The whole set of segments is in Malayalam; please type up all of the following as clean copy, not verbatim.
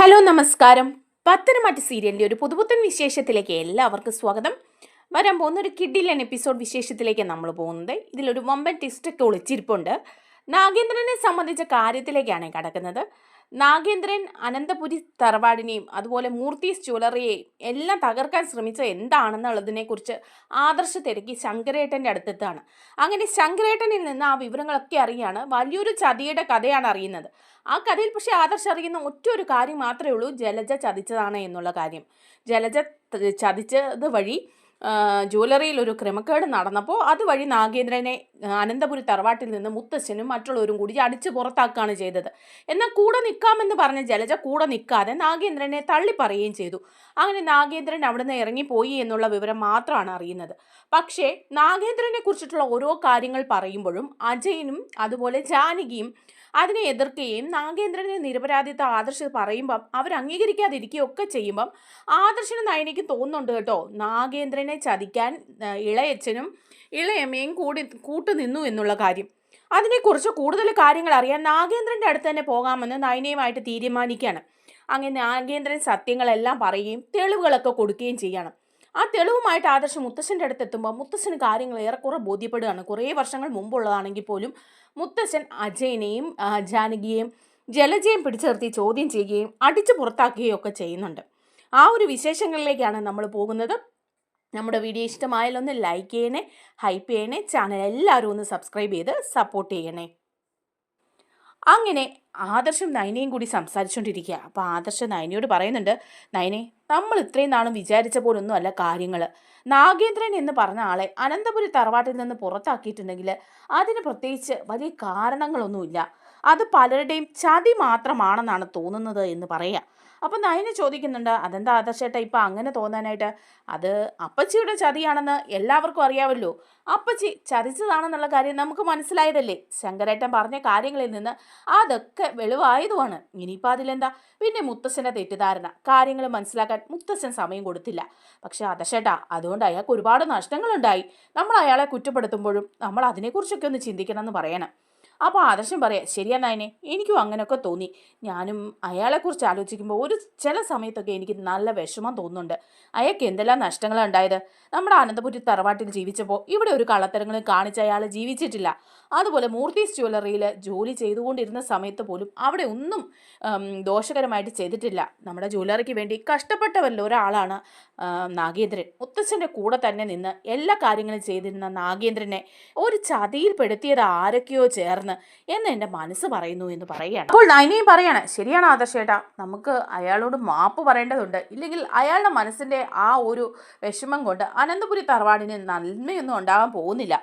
ഹലോ നമസ്കാരം. പത്തനംതിട്ട സീരിയലിൻ്റെ ഒരു പുതുപുത്തൻ വിശേഷത്തിലേക്ക് എല്ലാവർക്കും സ്വാഗതം. വരാൻ പോകുന്ന ഒരു കിഡിലൻ എപ്പിസോഡ് വിശേഷത്തിലേക്ക് നമ്മൾ പോകുന്നത്. ഇതിലൊരു വമ്പൻ ട്വിസ്റ്റൊക്കെ ഒളിച്ചിരിപ്പുണ്ട്. നാഗേന്ദ്രനെ സംബന്ധിച്ച കാര്യത്തിലേക്കാണ് കടക്കുന്നത്. നാഗേന്ദ്രൻ അനന്തപുരി തറവാടിനെയും അതുപോലെ മൂർത്തീസ് ജ്വല്ലറിയെയും എല്ലാം തകർക്കാൻ ശ്രമിച്ചത് എന്താണെന്നുള്ളതിനെക്കുറിച്ച് ആദർശ തിരക്കി ശങ്കരേട്ടൻ്റെ അടുത്തെത്താണ്. അങ്ങനെ ശങ്കരേട്ടനിൽ നിന്ന് ആ വിവരങ്ങളൊക്കെ അറിയാണ്. വലിയൊരു ചതിയുടെ കഥയാണ് അറിയുന്നത്. ആ കഥയിൽ പക്ഷേ ആദർശ് അറിയുന്ന ഒറ്റ ഒരു കാര്യം മാത്രമേ ഉള്ളൂ, ജലജ ചതിച്ചതാണ് എന്നുള്ള കാര്യം. ജലജ ചതിച്ചത് വഴി ജ്വല്ലറിയിൽ ഒരു ക്രമക്കേട് നടന്നപ്പോൾ അതുവഴി നാഗേന്ദ്രനെ അനന്തപുരി തറവാട്ടിൽ നിന്ന് മുത്തശ്ശനും മറ്റുള്ളവരും കൂടി അടിച്ചു പുറത്താക്കുകയാണ് ചെയ്തത്. എന്നാൽ കൂടെ നിൽക്കാമെന്ന് പറഞ്ഞ ജലജ കൂടെ നിൽക്കാതെ നാഗേന്ദ്രനെ തള്ളിപ്പറയുകയും ചെയ്തു. അങ്ങനെ നാഗേന്ദ്രൻ അവിടുന്ന് ഇറങ്ങിപ്പോയി എന്നുള്ള വിവരം മാത്രമാണ് അറിയുന്നത്. പക്ഷേ നാഗേന്ദ്രനെ കുറിച്ചിട്ടുള്ള ഓരോ കാര്യങ്ങൾ പറയുമ്പോഴും അജയനും അതുപോലെ ജാനകിയും അതിനെ എതിർക്കുകയും നാഗേന്ദ്രനെ നിരപരാധിത്വ ആദർശ് പറയുമ്പം അവർ അംഗീകരിക്കാതിരിക്കുകയൊക്കെ ചെയ്യുമ്പം ആദർശന് നയനിക്ക് തോന്നുന്നുണ്ട് കേട്ടോ, നാഗേന്ദ്രനെ ചതിക്കാൻ ഇളയച്ചനും ഇളയമ്മയും കൂട്ടുനിന്നു എന്നുള്ള കാര്യം. അതിനെക്കുറിച്ച് കൂടുതൽ കാര്യങ്ങൾ അറിയാൻ നാഗേന്ദ്രൻ്റെ അടുത്ത് തന്നെ പോകാമെന്ന് നയനയുമായിട്ട് തീരുമാനിക്കുകയാണ്. അങ്ങനെ നാഗേന്ദ്രൻ സത്യങ്ങളെല്ലാം പറയുകയും തെളിവുകളൊക്കെ കൊടുക്കുകയും ചെയ്യണം. ആ തെളിവുമായിട്ട് ആദർശ് മുത്തശ്ശൻ്റെ അടുത്ത് എത്തുമ്പോൾ മുത്തശ്ശന് കാര്യങ്ങൾ ഏറെക്കുറെ ബോധ്യപ്പെടുകയാണ്. കുറേ വർഷങ്ങൾ മുമ്പുള്ളതാണെങ്കിൽ പോലും മുത്തശ്ശൻ അജയനെയും ജാനകിയെയും ജലജയും പിടിച്ചു നിർത്തി ചോദ്യം ചെയ്യുകയും അടിച്ചു പുറത്താക്കുകയും ഒക്കെ ചെയ്യുന്നുണ്ട്. ആ ഒരു വിശേഷങ്ങളിലേക്കാണ് നമ്മൾ പോകുന്നത്. നമ്മുടെ വീഡിയോ ഇഷ്ടമായാലൊന്ന് ലൈക്ക് ചെയ്യണേ, ഹൈപ്പ് ചെയ്യണേ, ചാനൽ എല്ലാവരും ഒന്ന് സബ്സ്ക്രൈബ് ചെയ്ത് സപ്പോർട്ട് ചെയ്യണേ. അങ്ങനെ ആദർശം നയനയും കൂടി സംസാരിച്ചുകൊണ്ടിരിക്കുക. അപ്പോൾ ആദർശം നയനയോട് പറയുന്നുണ്ട്, നയനെ, നമ്മൾ ഇത്രയും നാളും വിചാരിച്ച പോലൊന്നും അല്ല കാര്യങ്ങൾ. നാഗേന്ദ്രൻ എന്ന് പറഞ്ഞ ആളെ അനന്തപുരി തറവാട്ടിൽ നിന്ന് പുറത്താക്കിയിട്ടുണ്ടെങ്കിൽ അതിന് പ്രത്യേകിച്ച് വലിയ കാരണങ്ങളൊന്നുമില്ല. അത് പലരുടെയും ചതി മാത്രമാണെന്നാണ് തോന്നുന്നത് എന്ന് പറയാം. അപ്പം നയന ചോദിക്കുന്നുണ്ട്, അതെന്താ ആദർശേട്ടാ ഇപ്പം അങ്ങനെ തോന്നാനായിട്ട്? അത് അപ്പച്ചിയുടെ ചതിയാണെന്ന് എല്ലാവർക്കും അറിയാമല്ലോ. അപ്പച്ചി ചതിച്ചതാണെന്നുള്ള കാര്യം നമുക്ക് മനസ്സിലായതല്ലേ. ശങ്കരേട്ടൻ പറഞ്ഞ കാര്യങ്ങളിൽ നിന്ന് അതൊക്കെ വെളിവായതുമാണ്. ഇനിയിപ്പോൾ അതിലെന്താ? പിന്നെ മുത്തശ്ശൻ്റെ തെറ്റിദ്ധാരണ, കാര്യങ്ങൾ മനസ്സിലാക്കാൻ മുത്തശ്ശൻ സമയം കൊടുത്തില്ല. പക്ഷെ ആദർശേട്ടാ, അതുകൊണ്ട് അയാൾക്ക് ഒരുപാട് നഷ്ടങ്ങളുണ്ടായി. നമ്മൾ അയാളെ കുറ്റപ്പെടുത്തുമ്പോഴും നമ്മൾ അതിനെക്കുറിച്ചൊക്കെ ഒന്ന് ചിന്തിക്കണം എന്ന് പറയണം. അപ്പോൾ ആദർശം പറയാം, ശരിയാ നയനെ, എനിക്കും അങ്ങനെയൊക്കെ തോന്നി. ഞാനും അയാളെക്കുറിച്ച് ആലോചിക്കുമ്പോൾ ചില സമയത്തൊക്കെ എനിക്ക് നല്ല വിഷമം തോന്നുന്നുണ്ട്. അയാൾക്ക് എന്തെല്ലാം നഷ്ടങ്ങളാണ് ഉണ്ടായത്. നമ്മുടെ അനന്തപുരി തറവാട്ടിൽ ജീവിച്ചപ്പോൾ ഇവിടെ ഒരു കള്ളത്തരങ്ങളും കാണിച്ച് അയാൾ ജീവിച്ചിട്ടില്ല. അതുപോലെ മൂർത്തീസ് ജ്വല്ലറിയിൽ ജോലി ചെയ്തുകൊണ്ടിരുന്ന സമയത്ത് പോലും അവിടെ ഒന്നും ദോഷകരമായിട്ട് ചെയ്തിട്ടില്ല. നമ്മുടെ ജ്വല്ലറിക്ക് വേണ്ടി കഷ്ടപ്പെട്ടവരിൽ ഒരാളാണ് നാഗേന്ദ്രൻ. മുത്തച്ഛൻ്റെ കൂടെ തന്നെ നിന്ന് എല്ലാ കാര്യങ്ങളും ചെയ്തിരുന്ന നാഗേന്ദ്രനെ ഒരു ചതിയിൽപ്പെടുത്തിയത് ആരൊക്കെയോ ചേർന്ന് എന്ന് എൻ്റെ മനസ്സ് പറയുന്നു എന്ന് പറയുകയാണ്. അപ്പോൾ നയനയും പറയാണ്, ശരിയാണ് ആദർശേട്ടാ, നമുക്ക് അയാളോട് മാപ്പ് പറയേണ്ടതുണ്ട്. ഇല്ലെങ്കിൽ അയാളുടെ മനസ്സിൻ്റെ ആ ഒരു വിഷമം കൊണ്ട് അനന്തപുരി തറവാടിന് നന്മയൊന്നും ഉണ്ടാകാൻ പോകുന്നില്ല.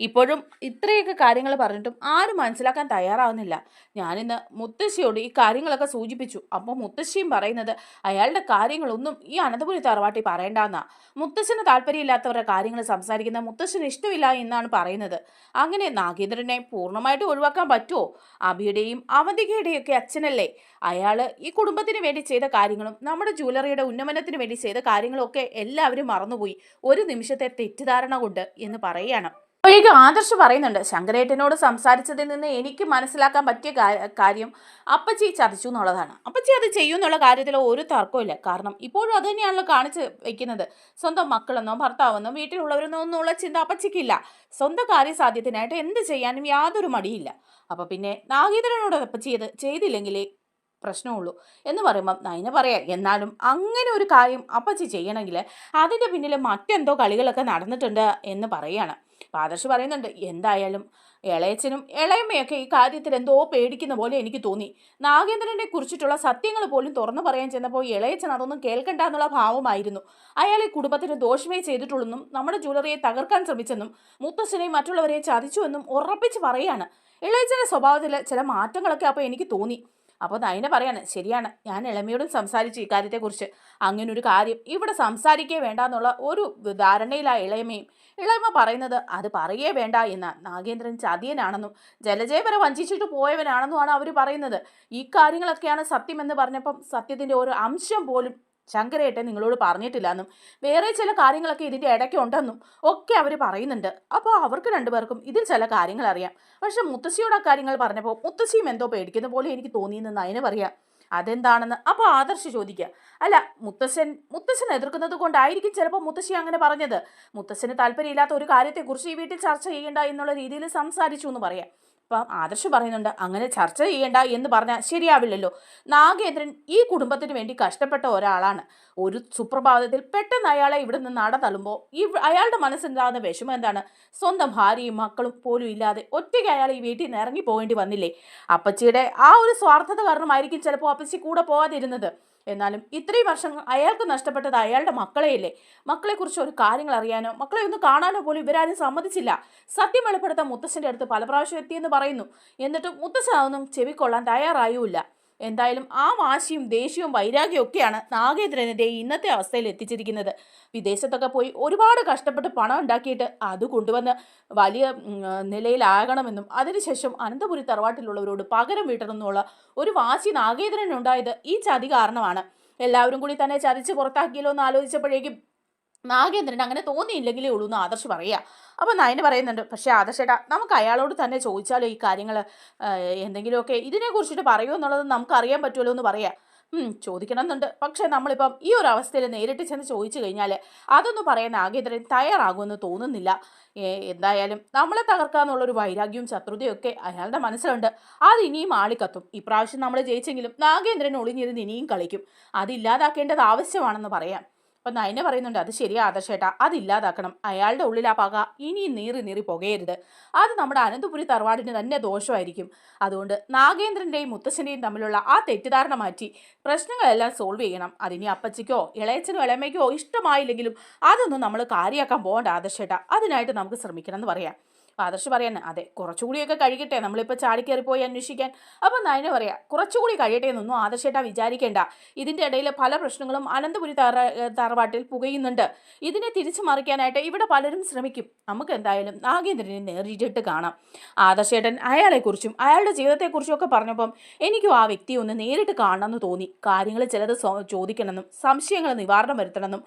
ഇപ്പോഴും ഇത്രയൊക്കെ കാര്യങ്ങൾ പറഞ്ഞിട്ടും ആരും മനസ്സിലാക്കാൻ തയ്യാറാവുന്നില്ല. ഞാനിന്ന് മുത്തശ്ശിയോട് ഈ കാര്യങ്ങളൊക്കെ സൂചിപ്പിച്ചു. അപ്പോൾ മുത്തശ്ശിയും പറയുന്നത് അയാളുടെ കാര്യങ്ങളൊന്നും ഈ അനന്തപുരി തറവാട്ടിൽ പറയേണ്ടെന്നാ. മുത്തശ്ശന് താല്പര്യമില്ലാത്തവരുടെ കാര്യങ്ങൾ സംസാരിക്കുന്ന മുത്തശ്ശന് ഇഷ്ടമില്ല എന്നാണ് പറയുന്നത്. അങ്ങനെ നാഗേന്ദ്രനെ പൂർണ്ണമായിട്ട് ഒഴിവാക്കാൻ പറ്റുമോ? അഭിയുടെയും അവന്തികയുടെയും ഒക്കെ അച്ഛനല്ലേ അയാൾ. ഈ കുടുംബത്തിന് വേണ്ടി ചെയ്ത കാര്യങ്ങളും നമ്മുടെ ജ്വല്ലറിയുടെ ഉന്നമനത്തിന് വേണ്ടി ചെയ്ത കാര്യങ്ങളും ഒക്കെ എല്ലാവരും മറന്നുപോയി ഒരു നിമിഷത്തെ തെറ്റിദ്ധാരണ കൊണ്ട് എന്ന് പറയുകയാണ്. അപ്പോഴേക്കും ആദർശ് പറയുന്നുണ്ട്, ശങ്കരേട്ടനോട് സംസാരിച്ചതിൽ നിന്ന് എനിക്ക് മനസ്സിലാക്കാൻ പറ്റിയ കാര്യം അപ്പച്ചി ചതിച്ചു എന്നുള്ളതാണ്. അപ്പച്ചി അത് ചെയ്യുമെന്നുള്ള കാര്യത്തിൽ ഒരു തർക്കമില്ല. കാരണം ഇപ്പോഴും അത് തന്നെയാണല്ലോ കാണിച്ച് വയ്ക്കുന്നത്. സ്വന്തം മക്കളെന്നോ ഭർത്താവെന്നോ വീട്ടിലുള്ളവരെന്നോ ഒന്നുള്ള ചിന്ത അപ്പച്ചിക്കില്ല. സ്വന്തം കാര്യസാധ്യത്തിനായിട്ട് എന്ത് ചെയ്യാനും യാതൊരു മടിയില്ല. അപ്പോൾ പിന്നെ നാഗേന്ദ്രനോട് അപ്പച്ചി ചെയ്തില്ലെങ്കിലേ പ്രശ്നമുള്ളൂ എന്ന് പറയുമ്പം നയന പറയാം, എന്നാലും അങ്ങനെ ഒരു കാര്യം അപ്പച്ചി ചെയ്യണമെങ്കിൽ അതിൻ്റെ പിന്നിൽ മറ്റെന്തോ കളികളൊക്കെ നടന്നിട്ടുണ്ട് എന്ന് പറയുകയാണ്. ആദർശ് പറയുന്നുണ്ട്, എന്തായാലും ഇളയച്ചനും ഇളയമ്മയൊക്കെ ഈ കാര്യത്തിൽ എന്തോ പേടിക്കുന്ന പോലെ എനിക്ക് തോന്നി. നാഗേന്ദ്രനെ കുറിച്ചിട്ടുള്ള സത്യങ്ങൾ പോലും തുറന്നു പറയാൻ ചെന്നപ്പോൾ ഇളയച്ചൻ അതൊന്നും കേൾക്കണ്ട എന്നുള്ള ഭാവമായിരുന്നു. അയാൾ ഈ കുടുംബത്തിന് ദോഷമേ ചെയ്തിട്ടുള്ളെന്നും നമ്മുടെ ജ്വല്ലറിയെ തകർക്കാൻ ശ്രമിച്ചെന്നും മുത്തശ്ശനെയും മറ്റുള്ളവരെ ചതിച്ചുവെന്നും ഉറപ്പിച്ച് പറയുകയാണ്. ഇളയച്ചൻ്റെ സ്വഭാവത്തിൽ ചില മാറ്റങ്ങളൊക്കെ അപ്പോൾ എനിക്ക് തോന്നി. അപ്പോൾ നയന പറയാണ്, ശരിയാണ്, ഞാൻ ഇളമയോടും സംസാരിച്ചു ഈ കാര്യത്തെക്കുറിച്ച്. അങ്ങനൊരു കാര്യം ഇവിടെ സംസാരിക്കേ വേണ്ട എന്നുള്ള ഒരു ധാരണയിലാണ് ഇളയമയും. ഇളയമ പറയുന്നത് അത് പറയേ വേണ്ട എന്ന. നാഗേന്ദ്രൻ ചതിയനാണെന്നും ജലജയെ വരെ വഞ്ചിച്ചിട്ട് പോയവനാണെന്നുമാണ് അവർ പറയുന്നത്. ഈ കാര്യങ്ങളൊക്കെയാണ് സത്യമെന്ന് പറഞ്ഞപ്പം സത്യത്തിൻ്റെ ഒരു അംശം പോലും ശങ്കരേട്ടൻ നിങ്ങളോട് പറഞ്ഞിട്ടില്ലെന്നും വേറെ ചില കാര്യങ്ങളൊക്കെ ഇതിൻ്റെ ഇടയ്ക്കുണ്ടെന്നും ഒക്കെ അവർ പറയുന്നുണ്ട്. അപ്പോൾ അവർക്ക് രണ്ടുപേർക്കും ഇതിൽ ചില കാര്യങ്ങൾ അറിയാം. പക്ഷെ മുത്തശ്ശിയോട് ആ കാര്യങ്ങൾ പറഞ്ഞപ്പോൾ മുത്തശ്ശിയും എന്തോ പേടിക്കുന്ന പോലെ എനിക്ക് തോന്നിയെന്ന് നയന പറയാം. അതെന്താണെന്ന് അപ്പോൾ ആദർശ് ചോദിക്കുക. അല്ല, മുത്തശ്ശൻ എതിർക്കുന്നത് കൊണ്ടായിരിക്കും ചിലപ്പോൾ മുത്തശ്ശി അങ്ങനെ പറഞ്ഞത്. മുത്തശ്ശന് താല്പര്യമില്ലാത്ത ഒരു കാര്യത്തെക്കുറിച്ച് ഈ വീട്ടിൽ ചർച്ച ചെയ്യേണ്ട എന്നുള്ള രീതിയിൽ സംസാരിച്ചു എന്ന് പറയാം. അപ്പം ആദർശ് പറയുന്നുണ്ട്, അങ്ങനെ ചർച്ച ചെയ്യേണ്ട എന്ന് പറഞ്ഞാൽ ശരിയാവില്ലല്ലോ. നാഗേന്ദ്രൻ ഈ കുടുംബത്തിന് വേണ്ടി കഷ്ടപ്പെട്ട ഒരാളാണ്. ഒരു സുപ്രഭാതത്തിൽ പെട്ടെന്ന് അയാളെ ഇവിടെ നിന്ന് നടതള്ളുമ്പോൾ അയാളുടെ മനസ്സിലുണ്ടാകുന്ന വിഷമം എന്താണ്? സ്വന്തം ഭാര്യയും മക്കളും പോലും ഇല്ലാതെ ഒറ്റയ്ക്ക് അയാൾ ഈ വീട്ടിൽ നിന്ന് ഇറങ്ങി പോകേണ്ടി വന്നില്ലേ? അപ്പച്ചിയുടെ ആ ഒരു സ്വാർത്ഥത കാരണമായിരിക്കും ചിലപ്പോൾ അപ്പച്ചി കൂടെ പോകാതിരുന്നത്. എന്നാലും ഇത്രയും വർഷങ്ങൾ അയാൾക്ക് നഷ്ടപ്പെട്ടത് അയാളുടെ മക്കളെയല്ലേ. മക്കളെക്കുറിച്ച് ഒരു കാര്യങ്ങൾ അറിയാനോ മക്കളെ ഒന്ന് കാണാനോ പോലും ഇവരാരും സമ്മതിച്ചില്ല. സത്യം വെളിപ്പെടുത്താൻ മുത്തശ്ശൻ്റെ അടുത്ത് പല പ്രാവശ്യം എത്തിയെന്ന് പറയുന്നു. എന്നിട്ടും മുത്തശ്ശൻ അതൊന്നും ചെവിക്കൊള്ളാൻ തയ്യാറായുമില്ല. എന്തായാലും ആ വാശിയും ദേഷ്യവും വൈരാഗ്യവും ഒക്കെയാണ് നാഗേന്ദ്രനെ ഇന്നത്തെ അവസ്ഥയിൽ എത്തിച്ചിരിക്കുന്നത്. വിദേശത്തൊക്കെ പോയി ഒരുപാട് കഷ്ടപ്പെട്ട് പണം ഉണ്ടാക്കിയിട്ട് അത് കൊണ്ടുവന്ന് വലിയ നിലയിലാകണമെന്നും അതിനുശേഷം അനന്തപുരി തറവാട്ടിലുള്ളവരോട് പകരം വീട്ടണമെന്നുള്ള ഒരു വാശി നാഗേന്ദ്രനുണ്ടായത് ഈ ചതി കാരണമാണ്. എല്ലാവരും കൂടി തന്നെ ചതിച്ച് പുറത്താക്കിയല്ലോ എന്ന് ആലോചിച്ചപ്പോഴേക്കും നാഗേന്ദ്രൻ അങ്ങനെ തോന്നിയില്ലെങ്കിലേ ഉള്ളൂ എന്ന് ആദർശ് പറയുക. അപ്പോൾ നയന് പറയുന്നുണ്ട്, പക്ഷേ ആദർശേട്ടാ, നമുക്ക് അയാളോട് തന്നെ ചോദിച്ചാലോ ഈ കാര്യങ്ങൾ എന്തെങ്കിലുമൊക്കെ ഇതിനെക്കുറിച്ചിട്ട് പറയുമോ എന്നുള്ളത് നമുക്ക് അറിയാൻ പറ്റുമല്ലോ എന്ന് പറയാം. ചോദിക്കണം എന്നുണ്ട്, പക്ഷേ നമ്മളിപ്പം ഈ ഒരു അവസ്ഥയിൽ നേരിട്ട് ചെന്ന് ചോദിച്ചു കഴിഞ്ഞാൽ അതൊന്നും പറയാൻ നാഗേന്ദ്രൻ തയ്യാറാകുമെന്ന് തോന്നുന്നില്ല. എന്തായാലും നമ്മളെ തകർക്കാന്നുള്ളൊരു വൈരാഗ്യവും ശത്രുതയും ഒക്കെ അയാളുടെ മനസ്സിലുണ്ട്. അത് ഇനിയും ആളിക്കത്തും. ഇപ്രാവശ്യം നമ്മൾ ജയിച്ചെങ്കിലും നാഗേന്ദ്രൻ ഒളിഞ്ഞിരുന്ന് ഇനിയും കളിക്കും. അതില്ലാതാക്കേണ്ടത് ആവശ്യമാണെന്ന് പറയാം. അപ്പം നയന പറയുന്നുണ്ട്, അത് ശരിയാ ആദർശേട്ടാ, അതില്ലാതാക്കണം. അയാളുടെ ഉള്ളിൽ ആ പക ഇനിയും നീറി പുകയരുത്. അത് നമ്മുടെ അനന്തപുരി തറവാടിന് തന്നെ ദോഷമായിരിക്കും. അതുകൊണ്ട് നാഗേന്ദ്രൻ്റെയും മുത്തശ്ശൻ്റെയും തമ്മിലുള്ള ആ തെറ്റിദ്ധാരണ മാറ്റി പ്രശ്നങ്ങളെല്ലാം സോൾവ് ചെയ്യണം. അതിനി അപ്പച്ചിക്കോ ഇളയച്ചനോ ഇളയമ്മയ്ക്കോ ഇഷ്ടമായില്ലെങ്കിലും അതൊന്നും നമ്മൾ കാര്യമാക്കാൻ പോകണ്ട ആദർശേട്ടാ. അതിനായിട്ട് നമുക്ക് ശ്രമിക്കണം എന്ന് പറയാം. ആദർശ് പറയാൻ, അതെ, കുറച്ചുകൂടിയൊക്കെ കഴിയട്ടെ, നമ്മളിപ്പോൾ ചാടിക്കയറി പോയി അന്വേഷിക്കാൻ. അപ്പം നയന പറയാം, കുറച്ചുകൂടി കഴിയട്ടെ എന്നൊന്നും ആദർശേട്ടാ വിചാരിക്കേണ്ട. ഇതിൻ്റെ ഇടയിൽ പല പ്രശ്നങ്ങളും അനന്തപുരി തറവാട്ടിൽ പുകയുന്നുണ്ട്. ഇതിനെ തിരിച്ചു മറിക്കാനായിട്ട് ഇവിടെ പലരും ശ്രമിക്കും. നമുക്ക് എന്തായാലും നാഗേന്ദ്രനെ നേരിട്ട് കാണാം. ആദർശേട്ടൻ അയാളെക്കുറിച്ചും അയാളുടെ ജീവിതത്തെക്കുറിച്ചും ഒക്കെ പറഞ്ഞപ്പം എനിക്കും ആ വ്യക്തിയെ ഒന്ന് നേരിട്ട് കാണണമെന്ന് തോന്നി. കാര്യങ്ങൾ ചിലത് ചോദിക്കണമെന്നും സംശയങ്ങൾ നിവാരണം വരുത്തണമെന്നും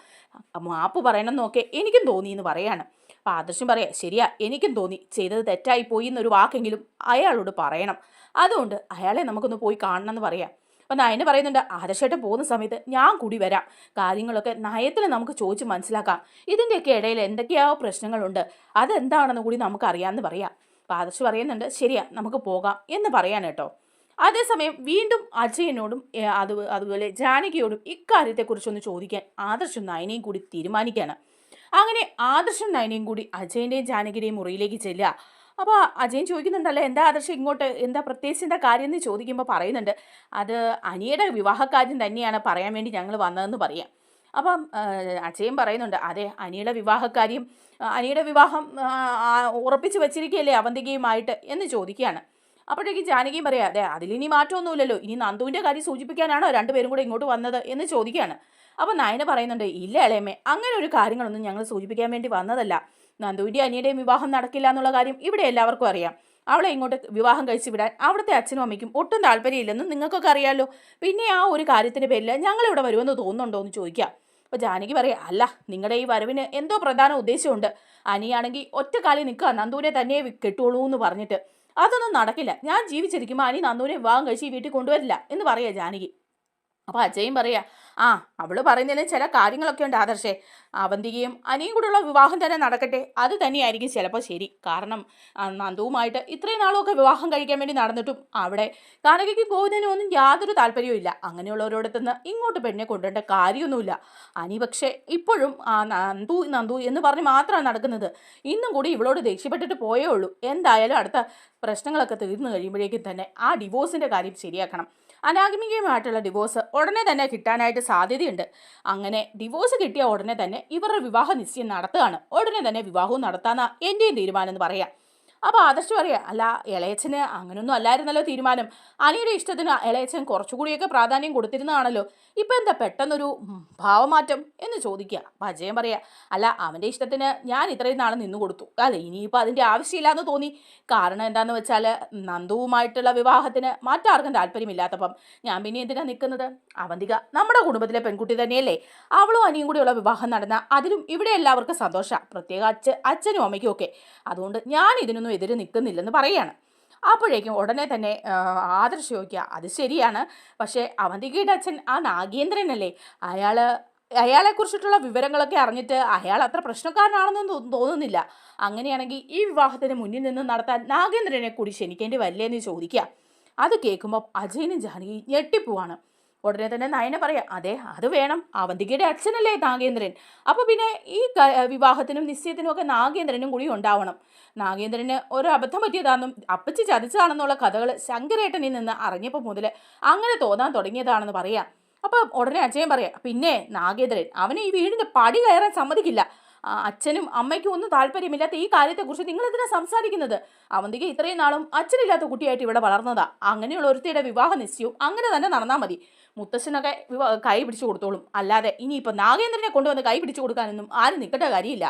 മാപ്പ് പറയണമെന്നും ഒക്കെ എനിക്കും തോന്നി എന്ന് പറയാണ്. അപ്പം ആദർശം പറയാം, ശരിയാ, എനിക്കും തോന്നി, ചെയ്തത് തെറ്റായി പോയി എന്നൊരു വാക്കെങ്കിലും അയാളോട് പറയണം. അതുകൊണ്ട് അയാളെ നമുക്കൊന്ന് പോയി കാണണം എന്ന് പറയാം. അപ്പം നയന് പറയുന്നുണ്ട്, ആദർശേട്ടൻ പോകുന്ന സമയത്ത് ഞാൻ കൂടി വരാം. കാര്യങ്ങളൊക്കെ നയത്തിൽ നമുക്ക് ചോദിച്ച് മനസ്സിലാക്കാം. ഇതിൻ്റെയൊക്കെ ഇടയിൽ എന്തൊക്കെയാവോ പ്രശ്നങ്ങളുണ്ട്, അതെന്താണെന്ന് കൂടി നമുക്കറിയാമെന്ന് പറയാം. അപ്പം ആദർശ് പറയുന്നുണ്ട്, ശരിയാ, നമുക്ക് പോകാം എന്ന് പറയാൻ കേട്ടോ. അതേസമയം വീണ്ടും അജയനോടും അതുപോലെ ജാനകിയോടും ഇക്കാര്യത്തെക്കുറിച്ചൊന്ന് ചോദിക്കാൻ ആദർശും നയനയും കൂടി തീരുമാനിക്കുകയാണ്. അങ്ങനെ ആദർശം നയനയും കൂടി അജയൻ്റെയും ജാനകിയുടെയും മുറിയിലേക്ക് ചെല്ലുക. അപ്പോൾ അജയൻ ചോദിക്കുന്നുണ്ടല്ലോ, എന്താ ആദർശം ഇങ്ങോട്ട്, എന്താ പ്രത്യേകിച്ച് എന്താ കാര്യം എന്ന് ചോദിക്കുമ്പോൾ പറയുന്നുണ്ട്, അത് അനിയുടെ വിവാഹക്കാര്യം തന്നെയാണ് പറയാൻ വേണ്ടി ഞങ്ങൾ വന്നതെന്ന് പറയാം. അപ്പം അജയൻ പറയുന്നുണ്ട്, അതെ, അനിയുടെ വിവാഹം ഉറപ്പിച്ച് വെച്ചിരിക്കുകയല്ലേ അവന്തികയുമായിട്ട് എന്ന് ചോദിക്കുകയാണ്. അപ്പോഴേക്കും ജാനകിയും പറയാം, അതെ, അതിലിനി മാറ്റമൊന്നുമില്ലല്ലോ, ഇനി നന്ദുവിൻ്റെ കാര്യം സൂചിപ്പിക്കാനാണോ രണ്ടുപേരും കൂടെ ഇങ്ങോട്ട് വന്നത് എന്ന് ചോദിക്കുകയാണ്. അപ്പോൾ നയന പറയുന്നുണ്ട്, ഇല്ല ഇളയമ്മേ, അങ്ങനെ ഒരു കാര്യങ്ങളൊന്നും ഞങ്ങൾ സൂചിപ്പിക്കാൻ വേണ്ടി വന്നതല്ല. നന്ദുവിൻ്റെ അനിയുടെയും വിവാഹം നടക്കില്ല എന്നുള്ള കാര്യം ഇവിടെ എല്ലാവർക്കും അറിയാം. അവളെ ഇങ്ങോട്ട് വിവാഹം കഴിച്ചു വിടാൻ അവിടുത്തെ അച്ഛനും അമ്മയ്ക്കും ഒട്ടും താല്പര്യമില്ലെന്നും നിങ്ങൾക്കൊക്കെ അറിയാമല്ലോ. പിന്നെ ആ ഒരു കാര്യത്തിൻ്റെ പേരിൽ ഞങ്ങളിവിടെ വരുമെന്ന് തോന്നുന്നുണ്ടോ എന്ന് ചോദിക്കാം. അപ്പോൾ ജാനകി പറയാം, അല്ല, നിങ്ങളുടെ ഈ വരവിന് എന്തോ പ്രധാന ഉദ്ദേശമുണ്ട്. അനിയാണെങ്കിൽ ഒറ്റക്കാലിൽ നിൽക്കുക, നന്ദുവിനെ തന്നെ കെട്ടുള്ളൂ എന്ന് പറഞ്ഞിട്ട്. അതൊന്നും നടക്കില്ല. ഞാൻ ജീവിച്ചിരിക്കുമ്പോൾ അനി നന്ദുവിനെ വിവാഹം കഴിച്ച് ഈ വീട്ടിൽ കൊണ്ടുവരില്ല എന്ന് പറയാം ജാനകി. അപ്പോൾ അജയും പറയാ, അവള് പറയുന്നതിന് ചില കാര്യങ്ങളൊക്കെ ഉണ്ട് ആദർശേ. അവന്തികയും അനിയും കൂടെയുള്ള വിവാഹം തന്നെ നടക്കട്ടെ, അത് തന്നെയായിരിക്കും ചിലപ്പോൾ ശരി. കാരണം നന്ദുവുമായിട്ട് ഇത്രയും നാളുമൊക്കെ വിവാഹം കഴിക്കാൻ വേണ്ടി നടന്നിട്ടും അവിടെ കനകയ്ക്ക് പോകുന്നതിനും ഒന്നും യാതൊരു താല്പര്യവും ഇല്ല. അങ്ങനെയുള്ളവരോടത്തുനിന്ന് ഇങ്ങോട്ട് പെണ്ണെ കൊണ്ടുവരേണ്ട കാര്യമൊന്നുമില്ല. അനി പക്ഷേ ഇപ്പോഴും നന്ദു എന്ന് പറഞ്ഞ് മാത്രമാണ് നടക്കുന്നത്. ഇന്നും കൂടി ഇവളോട് ദേഷ്യപ്പെട്ടിട്ട് പോയേ ഉള്ളൂ. എന്തായാലും അടുത്ത പ്രശ്നങ്ങളൊക്കെ തീർന്നു കഴിയുമ്പോഴേക്കും തന്നെ ആ ഡിവോഴ്സിൻ്റെ കാര്യം ശരിയാക്കണം. അനാഗമികമായിട്ടുള്ള ഡിവോഴ്സ് ഉടനെ തന്നെ കിട്ടാനായിട്ട് സാധ്യതയുണ്ട്. അങ്ങനെ ഡിവോഴ്സ് കിട്ടിയ ഉടനെ തന്നെ ഇവരുടെ വിവാഹ നിശ്ചയം നടത്തുകയാണ്. ഉടനെ തന്നെ വിവാഹവും നടത്താമെന്ന എൻ്റെയും തീരുമാനം എന്ന് പറയാം. അപ്പോൾ ആദർശ് പറയാം, അല്ല, ഇളയച്ചന് അങ്ങനൊന്നും അല്ലായിരുന്നല്ലോ തീരുമാനം. അനിയുടെ ഇഷ്ടത്തിന് ഇളയച്ചൻ കുറച്ചുകൂടിയൊക്കെ പ്രാധാന്യം കൊടുത്തിരുന്നതാണല്ലോ. ഇപ്പം എന്താ പെട്ടെന്നൊരു ഭാവമാറ്റം എന്ന് ചോദിക്കുക. അപ്പം അജയൻ പറയാം, അല്ല, അവൻ്റെ ഇഷ്ടത്തിന് ഞാൻ ഇത്രയും നാൾ നിന്നു കൊടുത്തു. അല്ല, ഇനിയിപ്പോൾ അതിൻ്റെ ആവശ്യമില്ലാന്ന് തോന്നി. കാരണം എന്താണെന്ന് വെച്ചാൽ നന്ദുവുമായിട്ടുള്ള വിവാഹത്തിന് മറ്റാർക്കും താല്പര്യമില്ലാത്തപ്പം ഞാൻ പിന്നെ എന്തിനാണ് നിൽക്കുന്നത്? അവന്തിക നമ്മുടെ കുടുംബത്തിലെ പെൺകുട്ടി തന്നെയല്ലേ. അവളും അനിയും കൂടിയുള്ള വിവാഹം നടന്നാൽ അതിലും ഇവിടെ എല്ലാവർക്കും സന്തോഷമാണ്, പ്രത്യേക അച്ഛനും അമ്മയ്ക്കും ഒക്കെ. അതുകൊണ്ട് ഞാൻ ഇതിനൊന്നും എതിര് നിൽക്കുന്നില്ലെന്ന് പറയാണ്. അപ്പോഴേക്കും ഉടനെ തന്നെ ആദർശ് ചോദിക്കുക, അത് ശരിയാണ്, പക്ഷേ അവന്തികയുടെ അച്ഛൻ ആ നാഗേന്ദ്രനല്ലേ, അയാളെക്കുറിച്ചിട്ടുള്ള വിവരങ്ങളൊക്കെ അറിഞ്ഞിട്ട് അയാൾ അത്ര പ്രശ്നക്കാരനാണെന്നൊന്നും തോന്നുന്നില്ല. അങ്ങനെയാണെങ്കിൽ ഈ വിവാഹത്തിന് മുന്നിൽ നിന്ന് നടത്താൻ നാഗേന്ദ്രനെ കൂടി ക്ഷണിക്കേണ്ടി വരില്ലേന്ന് ചോദിക്കുക. അത് കേൾക്കുമ്പോൾ അജയനും ജാനകി ഞെട്ടിപ്പോവാണ്. ഉടനെ തന്നെ നയന പറയാം, അതെ അത് വേണം, അവന്തികയുടെ അച്ഛനല്ലേ നാഗേന്ദ്രൻ, അപ്പോൾ പിന്നെ ഈ വിവാഹത്തിനും നിശ്ചയത്തിനും ഒക്കെ നാഗേന്ദ്രനും കൂടി ഉണ്ടാവണം. നാഗേന്ദ്രന് ഒരു അബദ്ധം പറ്റിയതാണെന്നും അപ്പച്ചി ചതിച്ചതാണെന്നുള്ള കഥകൾ ശങ്കരേട്ടനിൽ നിന്ന് അറിഞ്ഞപ്പോൾ മുതൽ അങ്ങനെ തോന്നാൻ തുടങ്ങിയതാണെന്ന് പറയാം. അപ്പം ഉടനെ അജയൻ പറയാം, പിന്നെ നാഗേന്ദ്രൻ അവനെ ഈ വീടിൻ്റെ പടി കയറാൻ സമ്മതിക്കില്ല. അച്ഛനും അമ്മയ്ക്കും ഒന്നും താല്പര്യമില്ലാത്ത ഈ കാര്യത്തെക്കുറിച്ച് നിങ്ങൾ എന്തിനാ സംസാരിക്കുന്നത്? അവന്തിക ഇത്രയും നാളും അച്ഛനില്ലാത്ത കുട്ടിയായിട്ട് ഇവിടെ വളർന്നതാ. അങ്ങനെയുള്ള ഒരുത്തിയുടെ വിവാഹ നിശ്ചയവും അങ്ങനെ തന്നെ നടന്നാൽ മതി. മുത്തശ്ശനൊക്കെ കൈ പിടിച്ചു കൊടുത്തോളും, അല്ലാതെ ഇനിയിപ്പോൾ നാഗേന്ദ്രനെ കൊണ്ടുവന്ന് കൈ പിടിച്ചു കൊടുക്കാനൊന്നും ആരും നിൽക്കേണ്ട കാര്യമില്ല.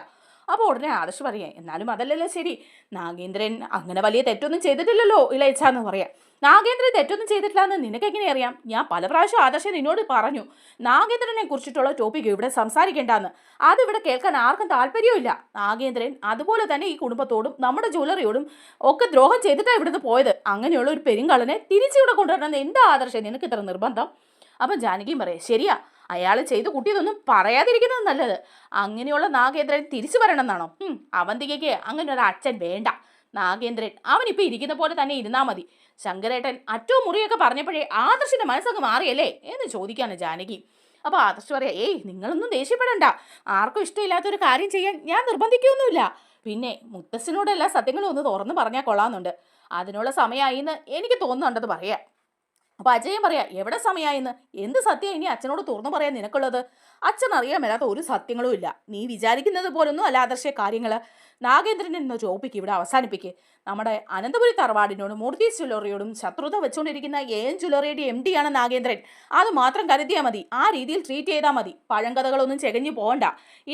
അപ്പോൾ ഉടനെ ആദർശ് പറയാം, എന്നാലും അതല്ലല്ലോ ശരി, നാഗേന്ദ്രൻ അങ്ങനെ വലിയ തെറ്റൊന്നും ചെയ്തിട്ടില്ലല്ലോ ഇളയച്ചാന്ന് പറയാം. നാഗേന്ദ്രൻ തെറ്റൊന്നും ചെയ്തിട്ടില്ല എന്ന് നിനക്കെങ്ങനെ അറിയാം? ഞാൻ പല പ്രാവശ്യം ആദർശൻ നിന്നോട് പറഞ്ഞു നാഗേന്ദ്രനെ കുറിച്ചിട്ടുള്ള ടോപ്പിക് ഇവിടെ സംസാരിക്കേണ്ടെന്ന്. അതിവിടെ കേൾക്കാൻ ആർക്കും താല്പര്യമില്ല. നാഗേന്ദ്രൻ അതുപോലെ തന്നെ ഈ കുടുംബത്തോടും നമ്മുടെ ജ്വല്ലറിയോടും ഒക്കെ ദ്രോഹം ചെയ്തിട്ടാണ് ഇവിടുന്ന് പോയത്. അങ്ങനെയുള്ള ഒരു പെരുങ്കളനെ തിരിച്ചിവിടെ കൊണ്ടുവരണമെന്ന് എന്താ ആദർശൻ നിനക്ക് ഇത്ര നിർബന്ധം? അപ്പം ജാനകിയും പറയാം, ശരിയാ, അയാൾ ചെയ്ത് കുട്ടിയതൊന്നും പറയാതിരിക്കുന്നത് നല്ലത്. അങ്ങനെയുള്ള നാഗേന്ദ്രൻ തിരിച്ചു വരണമെന്നാണോ? അവന്തികയ്ക്ക് അങ്ങനെ ഒരു അച്ഛൻ വേണ്ട. നാഗേന്ദ്രൻ അവനിപ്പോൾ ഇരിക്കുന്ന പോലെ തന്നെ ഇരുന്നാൽ മതി. ശങ്കരേട്ടൻ അറ്റവും മുറിയൊക്കെ പറഞ്ഞപ്പോഴേ ആദർശിന്റെ മനസ്സൊക്കെ മാറിയല്ലേ എന്ന് ചോദിക്കാണ് ജാനകി. അപ്പോൾ ആദർശ് പറയാം, ഏയ് നിങ്ങളൊന്നും ദേഷ്യപ്പെടണ്ട, ആർക്കും ഇഷ്ടമില്ലാത്തൊരു കാര്യം ചെയ്യാൻ ഞാൻ നിർബന്ധിക്കുകയൊന്നുമില്ല. പിന്നെ മുത്തശ്ശനോട് എല്ലാ സത്യങ്ങളും ഒന്ന് തുറന്ന് പറഞ്ഞാൽ കൊള്ളാമെന്നുണ്ട്. അതിനുള്ള സമയമായി എന്ന് എനിക്ക് തോന്നുന്നുണ്ടെന്ന് പറയാം. അപ്പോൾ അജയൻ പറയാം, എവിടെ സമയമായെന്ന്? എന്ത് സത്യം ഇനി അച്ഛനോട് തുറന്നു പറയാൻ നിനക്കുള്ളത്? അച്ഛൻ അറിയാൻ മേലാത്ത ഒരു സത്യങ്ങളും ഇല്ല. നീ വിചാരിക്കുന്നത് പോലൊന്നും അല്ല ആദർശ കാര്യങ്ങൾ. നാഗേന്ദ്രൻ എന്ന ടോപ്പിക്ക് ഇവിടെ അവസാനിപ്പിക്കുക. നമ്മുടെ അനന്തപുരി തറവാടിനോടും മൂർത്തീസ് ജ്വല്ലറിയോടും ശത്രുത വെച്ചുകൊണ്ടിരിക്കുന്ന AN ജ്വല്ലറിയുടെ MD ആണ് നാഗേന്ദ്രൻ. അത് മാത്രം കരുതിയാൽ മതി, ആ രീതിയിൽ ട്രീറ്റ് ചെയ്താൽ മതി. പഴങ്കഥകളൊന്നും ചെകഞ്ഞു പോകണ്ട.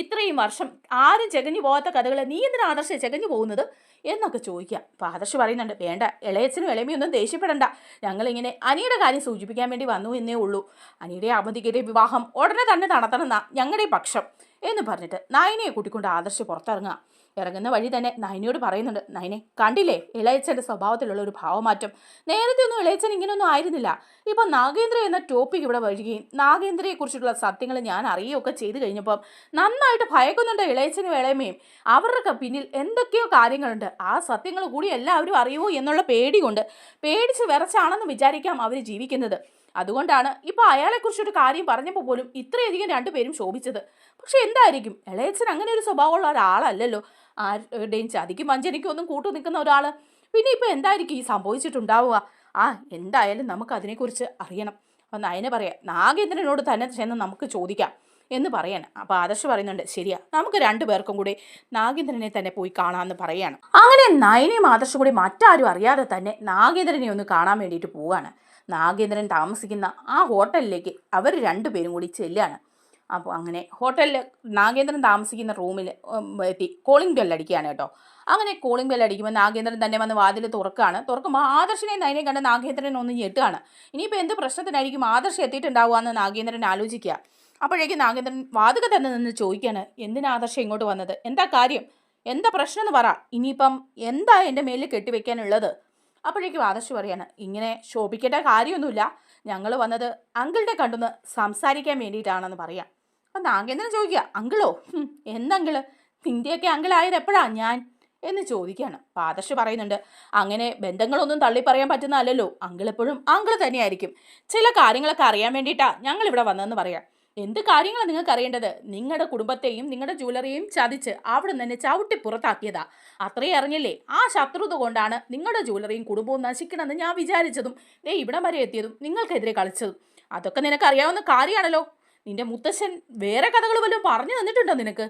ഇത്രയും വർഷം ആരും ചെകഞ്ഞു പോകാത്ത കഥകൾ നീ എന്തിനാ ആദർശം ചെകഞ്ഞു പോകുന്നത് എന്നൊക്കെ ചോദിക്കാം. അപ്പോൾ ആദർശ് പറയുന്നുണ്ട്, വേണ്ട, ഇളയച്ചനും ഇളമയൊന്നും ദേഷ്യപ്പെടണ്ട, ഞങ്ങളിങ്ങനെ അനിയുടെ കാര്യം സൂചിപ്പിക്കാൻ വേണ്ടി വന്നു എന്നേ ഉള്ളൂ. അനിയുടെ അവന്തികയുടെ വിവാഹം ഉടനെ തന്നെ നടത്തണമെന്നാ ഞങ്ങളുടെ പക്ഷം എന്ന് പറഞ്ഞിട്ട് നയനയെ കൂട്ടിക്കൊണ്ട് ആദർശ് പുറത്തിറങ്ങുക. ഇറങ്ങുന്ന വഴി തന്നെ നയനയോട് പറയുന്നുണ്ട്, നയനെ കണ്ടില്ലേ ഇളയച്ചൻ്റെ സ്വഭാവത്തിലുള്ള ഒരു ഭാവമാറ്റം? നേരത്തെ ഒന്നും ഇളയച്ചൻ ഇങ്ങനെയൊന്നും ആയിരുന്നില്ല. ഇപ്പം നാഗേന്ദ്ര എന്ന ടോപ്പിക് ഇവിടെ വരികയും നാഗേന്ദ്രയെക്കുറിച്ചിട്ടുള്ള സത്യങ്ങൾ ഞാൻ അറിയുകയൊക്കെ ചെയ്തു കഴിഞ്ഞപ്പം നന്നായിട്ട് ഭയക്കുന്നുണ്ട് ഇളയച്ചനും ഇളയമയും. അവരുടെ പിന്നിൽ എന്തൊക്കെയോ കാര്യങ്ങളുണ്ട്. ആ സത്യങ്ങൾ കൂടി എല്ലാവരും അറിയുമോ എന്നുള്ള പേടി കൊണ്ട് പേടിച്ച് വിറച്ചാണെന്ന് വിചാരിക്കാം അവർ ജീവിക്കുന്നത്. അതുകൊണ്ടാണ് ഇപ്പോൾ അയാളെക്കുറിച്ചൊരു കാര്യം പറഞ്ഞപ്പോൾ പോലും ഇത്രയധികം രണ്ടുപേരും ശോഭിച്ചത്. പക്ഷെ എന്തായിരിക്കും, ഇളയച്ചൻ അങ്ങനെ ഒരു സ്വഭാവമുള്ള ഒരാളല്ലല്ലോ. ആരുടെയും ചതിക്കും വഞ്ചനയ്ക്കും ഒന്നും കൂട്ടു നിൽക്കുന്ന ഒരാൾ. പിന്നെ ഇപ്പോൾ എന്തായിരിക്കും ഈ സംഭവിച്ചിട്ടുണ്ടാവുക? എന്തായാലും നമുക്ക് അതിനെക്കുറിച്ച് അറിയണം. അപ്പം നയന പറയാം, നാഗേന്ദ്രനോട് തന്നെ ചെന്ന് നമുക്ക് ചോദിക്കാം എന്ന് പറയാണ്. അപ്പോൾ ആദർശ് പറയുന്നുണ്ട്, ശരിയാ, നമുക്ക് രണ്ടുപേർക്കും കൂടി നാഗേന്ദ്രനെ തന്നെ പോയി കാണാമെന്ന് പറയാണ്. അങ്ങനെ നയനയും ആദർശും കൂടി മറ്റാരും അറിയാതെ തന്നെ നാഗേന്ദ്രനെ ഒന്ന് കാണാൻ വേണ്ടിയിട്ട് പോവുകയാണ്. നാഗേന്ദ്രൻ താമസിക്കുന്ന ആ ഹോട്ടലിലേക്ക് അവർ രണ്ടുപേരും കൂടി ചെല്ലുകയാണ്. അപ്പോൾ അങ്ങനെ ഹോട്ടലിൽ നാഗേന്ദ്രൻ താമസിക്കുന്ന റൂമിൽ എത്തി കോളിംഗ് ബെൽ അടിക്കുകയാണ് കേട്ടോ. അങ്ങനെ കോളിംഗ് ബെൽ അടിക്കുമ്പോൾ നാഗേന്ദ്രൻ തന്നെ വന്ന് വാതിൽ തുറക്കുകയാണ്. തുറക്കുമ്പോൾ ആദർശിനെയും നയനെയും കണ്ട് നാഗേന്ദ്രൻ ഒന്ന് ഞെട്ടുകയാണ്. ഇനിയിപ്പോൾ എന്ത് പ്രശ്നത്തിനായിരിക്കും ആദർശം എത്തിയിട്ടുണ്ടാവുക എന്ന് നാഗേന്ദ്രൻ ആലോചിക്കുക. അപ്പോഴേക്കും നാഗേന്ദ്രൻ വാതിക തന്നെ നിന്ന് ചോദിക്കുകയാണ്, എന്തിനാ ആദർശം ഇങ്ങോട്ട് വന്നത്? എന്താ കാര്യം? എന്താ പ്രശ്നം എന്ന് പറ. ഇനിയിപ്പം എന്താ എൻ്റെ മേലിൽ കെട്ടിവെക്കാനുള്ളത്? അപ്പോഴേക്കും ആദർശ് പറയാണ്, ഇങ്ങനെ ശോഭിക്കേണ്ട കാര്യമൊന്നുമില്ല, ഞങ്ങൾ വന്നത് അങ്കിളുടെ കണ്ടൊന്ന് സംസാരിക്കാൻ വേണ്ടിയിട്ടാണെന്ന് പറയാം. അപ്പം നാഗേന്ദ്രൻ ചോദിക്കുക, അങ്കിളോ? എന്തങ്കിള്? നിൻ്റെയൊക്കെ അങ്കിളായത് എപ്പോഴാ ഞാൻ എന്ന് ചോദിക്കുകയാണ്. അപ്പം ആദർശ് പറയുന്നുണ്ട്, അങ്ങനെ ബന്ധങ്ങളൊന്നും തള്ളിപ്പറയാൻ പറ്റുന്നതല്ലല്ലോ, അങ്കിളെപ്പോഴും അങ്കിള് തന്നെയായിരിക്കും. ചില കാര്യങ്ങളൊക്കെ അറിയാൻ വേണ്ടിയിട്ടാണ് ഞങ്ങളിവിടെ വന്നതെന്ന് പറയാം. എന്ത് കാര്യങ്ങളാണ് നിങ്ങൾക്ക് അറിയേണ്ടത്? നിങ്ങളുടെ കുടുംബത്തെയും നിങ്ങളുടെ ജ്വല്ലറിയെയും ചതിച്ച് അവിടെ നിന്ന് ചവിട്ടി പുറത്താക്കിയതാ. അത്രയും അറിഞ്ഞില്ലേ? ആ ശത്രുത കൊണ്ടാണ് നിങ്ങളുടെ ജ്വല്ലറിയും കുടുംബവും നശിക്കണമെന്ന് ഞാൻ വിചാരിച്ചതും ഇവിടം വരെ എത്തിയതും നിങ്ങൾക്കെതിരെ കളിച്ചതും. അതൊക്കെ നിനക്കറിയാവുന്ന കാര്യമാണല്ലോ. നിന്റെ മുത്തശ്ശൻ വേറെ കഥകൾ വല്ലതും പറഞ്ഞു തന്നിട്ടുണ്ടോ നിനക്ക്?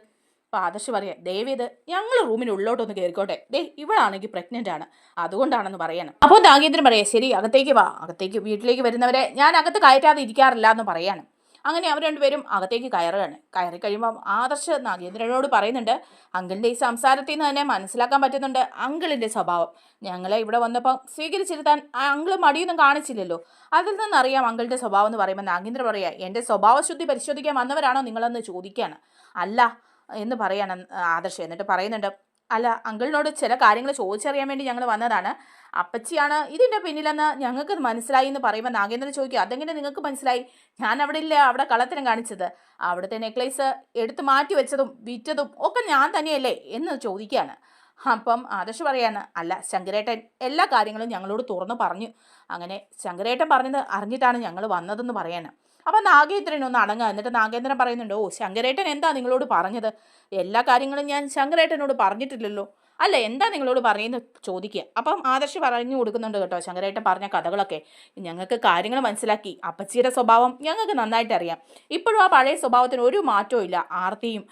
അപ്പോൾ ആദർശ് പറയാം, ദയവേത് ഞങ്ങൾ റൂമിന് ഉള്ളോട്ടൊന്ന് കയറിക്കോട്ടെ, ഇവളാണെങ്കിൽ പ്രഗ്നൻ്റ് ആണ്, അതുകൊണ്ടാണെന്ന് പറയാണ്. അപ്പോൾ നാഗേന്ദ്രൻ പറയാം, ശരി അകത്തേക്ക് വാ, അകത്തേക്ക് വീട്ടിലേക്ക് വരുന്നവരെ ഞാൻ അകത്ത് കയറ്റാതെ ഇരിക്കാറില്ല എന്ന് പറയാണ്. അങ്ങനെ അവർ രണ്ടുപേരും അകത്തേക്ക് കയറുകയാണ്. കയറി കഴിയുമ്പം ആദർശ് നാഗേന്ദ്രനോട് പറയുന്നുണ്ട്, അങ്കിളിൻ്റെ ഈ സംസാരത്തിൽ നിന്ന് തന്നെ മനസ്സിലാക്കാൻ പറ്റുന്നുണ്ട് അങ്കിളിൻ്റെ സ്വഭാവം. ഞങ്ങളെ ഇവിടെ വന്നപ്പം സ്വീകരിച്ചിരുത്താൻ അങ്കിള് മടിയൊന്നും കാണിച്ചില്ലല്ലോ, അതിൽ നിന്നറിയാം അങ്കിളിൻ്റെ സ്വഭാവം എന്ന് പറയുമ്പോൾ നാഗേന്ദ്രൻ പറയാം, എൻ്റെ സ്വഭാവശുദ്ധി പരിശോധിക്കാൻ വന്നവരാണോ നിങ്ങളെന്ന് ചോദിക്കുകയാണ്. അല്ല എന്ന് പറയാണ് ആദർശ്. എന്നിട്ട് പറയുന്നുണ്ട്, അല്ല അങ്കിളിനോട് ചില കാര്യങ്ങൾ ചോദിച്ചറിയാൻ വേണ്ടി ഞങ്ങൾ വന്നതാണ്. അപ്പച്ചിയാണ് ഇതിൻ്റെ പിന്നിലെന്ന് ഞങ്ങൾക്ക് മനസ്സിലായി എന്ന് പറയുമ്പോൾ നാഗേന്ദ്രൻ ചോദിക്കുക, അതെങ്ങനെ നിങ്ങൾക്ക് മനസ്സിലായി? ഞാൻ അവിടെ ഇല്ല അവിടെ കള്ളത്തരം കാണിച്ചത്? അവിടുത്തെ നെക്ലേസ് എടുത്ത് മാറ്റി വെച്ചതും വിറ്റതും ഒക്കെ ഞാൻ തന്നെയല്ലേ എന്ന് ചോദിക്കുകയാണ്. അപ്പം ആദർശ് പറയാണ്, അല്ല ശങ്കരേട്ടൻ എല്ലാ കാര്യങ്ങളും ഞങ്ങളോട് തുറന്ന് പറഞ്ഞു. അങ്ങനെ ശങ്കരേട്ടൻ പറഞ്ഞത് അറിഞ്ഞിട്ടാണ് ഞങ്ങൾ വന്നതെന്ന് പറയാണ്. അപ്പം നാഗേന്ദ്രൻ ഒന്ന് അടങ്ങുക. എന്നിട്ട് നാഗേന്ദ്രൻ പറയുന്നുണ്ട്, ഓ ശങ്കരേട്ടൻ എന്താ നിങ്ങളോട് പറഞ്ഞത്? എല്ലാ കാര്യങ്ങളും ഞാൻ ശങ്കരേട്ടനോട് പറഞ്ഞിട്ടില്ലല്ലോ. അല്ല എന്താ നിങ്ങളോട് പറയുന്നത് ചോദിക്കുക. അപ്പം ആദർശ് പറഞ്ഞു കൊടുക്കുന്നുണ്ട് കേട്ടോ ശങ്കരേട്ടൻ പറഞ്ഞ കഥകളൊക്കെ. ഞങ്ങൾക്ക് കാര്യങ്ങൾ മനസ്സിലാക്കി. അപ്പച്ചിയുടെ സ്വഭാവം ഞങ്ങൾക്ക് നന്നായിട്ട് അറിയാം. ഇപ്പോഴും ആ പഴയ സ്വഭാവത്തിന് ഒരു മാറ്റവും ഇല്ല. ആർത്തിയും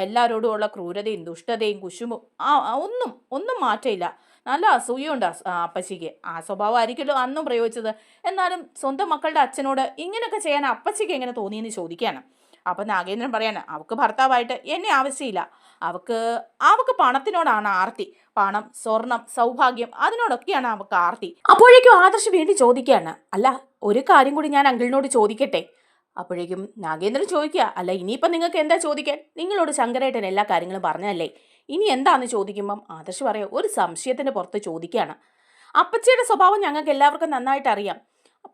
എല്ലാവരോടുമുള്ള ക്രൂരതയും ദുഷ്ടതയും കുശുമ്പും ഒന്നും മാറ്റമില്ല. നല്ല അസൂയുണ്ട് അപ്പച്ചിക്ക്. ആ സ്വഭാവമായിരിക്കുമല്ലോ അന്നും പ്രയോഗിച്ചത്. എന്നാലും സ്വന്തം മക്കളുടെ അച്ഛനോട് ഇങ്ങനെയൊക്കെ ചെയ്യാൻ അപ്പച്ചിക്ക് എങ്ങനെ തോന്നിയെന്ന് ചോദിക്കുകയാണ്. അപ്പം നാഗേന്ദ്രൻ പറയാണ്, അവൾക്ക് ഭർത്താവായിട്ട് എന്നെ ആവശ്യമില്ല. അവൾക്ക് പണത്തിനോടാണ് ആർത്തി. പണം, സ്വർണം, സൗഭാഗ്യം അതിനോടൊക്കെയാണ് അവൾക്ക് ആർത്തി. അപ്പോഴേക്കും ആദർശ് വേണ്ടി ചോദിക്കുകയാണ്, അല്ല ഒരു കാര്യം കൂടി ഞാൻ അങ്കിളിനോട് ചോദിക്കട്ടെ? അപ്പോഴേക്കും നാഗേന്ദ്രൻ ചോദിക്കുക, അല്ല ഇനിയിപ്പം നിങ്ങൾക്ക് എന്താ ചോദിക്കാൻ? നിങ്ങളോട് ശങ്കരേട്ടൻ എല്ലാ കാര്യങ്ങളും പറഞ്ഞല്ലേ, ഇനി എന്താന്ന് ചോദിക്കുമ്പം ആദർശ് പറയാം, ഒരു സംശയത്തിൻ്റെ പുറത്ത് ചോദിക്കുകയാണ്. അപ്പച്ചിയുടെ സ്വഭാവം ഞങ്ങൾക്ക് എല്ലാവർക്കും നന്നായിട്ട് അറിയാം.